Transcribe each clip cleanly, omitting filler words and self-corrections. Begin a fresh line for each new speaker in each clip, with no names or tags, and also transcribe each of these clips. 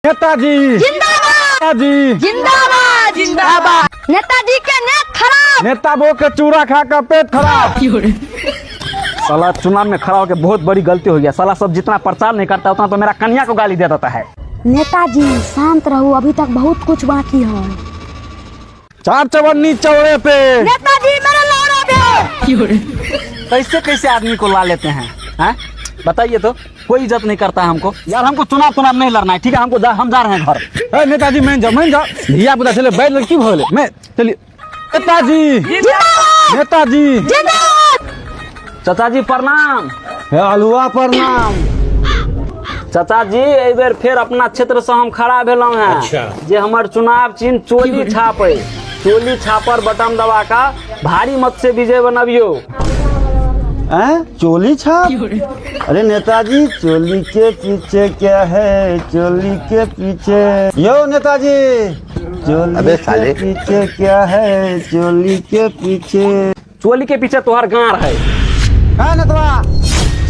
नेताजी
जिंदाबाद
नेताजी
जिंदाबाद जिंदाबाद। नेताजी के नेक खराब।
नेता वो के चूरा खा कर पेट खराब। साला चुनाव में खड़ा होकर बहुत बड़ी गलती हो गया। साला सब जितना प्रचार नहीं करता उतना तो मेरा कन्या को गाली दे देता है।
नेताजी शांत रहो, अभी तक बहुत कुछ बाकी है।
चार चवन्नी चौड़े पे
नेताजी मेरे लौड़े पे।
कैसे कैसे आदमी को ला लेते हैं? बताइए तो, कोई इज्जत नहीं करता है हमको। यार हमको चुनाव नहीं लड़ना है, ठीक है? हमको हम जा रहे हैं घर। नेताजी मैं जा धिया पुता चले बैठ लड़की भोले मैं चलिए। नेताजी नेताजी चाचा जी प्रणाम। हलुआ प्रणाम। चाचा जी एक बेर फिर अपना क्षेत्र से हम खड़ा भेलौं हैं।
अच्छा।
जे हमर चुनाव चिन्ह चोली छाप है, चोली छापर बटन दबा का भारी मत से विजय बनबियो।
चोली छाप? अरे नेताजी चोली के पीछे क्या है, चोली के पीछे यो नेताजी चोली के पीछे क्या है, चोली के पीछे।
चोली के पीछे तोहर गांड है।
नेतवा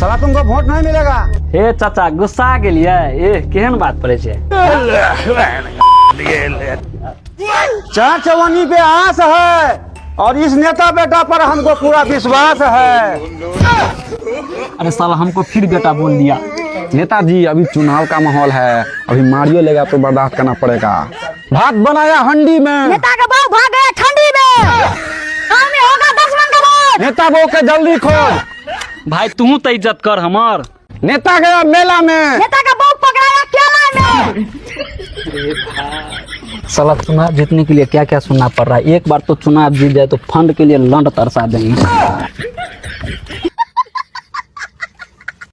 साला तुमको वोट नहीं मिलेगा।
हे चाचा गुस्सा के लिए ए केहन बात पड़े छे?
चार चवन्नी पे आस है और इस नेता बेटा पर हमको पूरा विश्वास है।
अरे साला हमको फिर बेटा बोल दिया।
नेताजी अभी चुनाव का माहौल है, अभी मारियो लेगा तो बर्दाश्त करना पड़ेगा। भात बनाया हंडी में,
नेता का बहू भाग गया ठंडी में। गाँव में होगा 10 मन का वोट।
नेता वो के जल्दी खोल।
भाई तू तो इज्जत कर हमार।
नेता गया मेला में,
नेता का बहू पकड़ाया केला में।
साला चुनाव जीतने के लिए क्या क्या सुनना पड़ रहा है। एक बार तो चुनाव जीत जाए तो फंड के लिए लंड तरसा देंगे।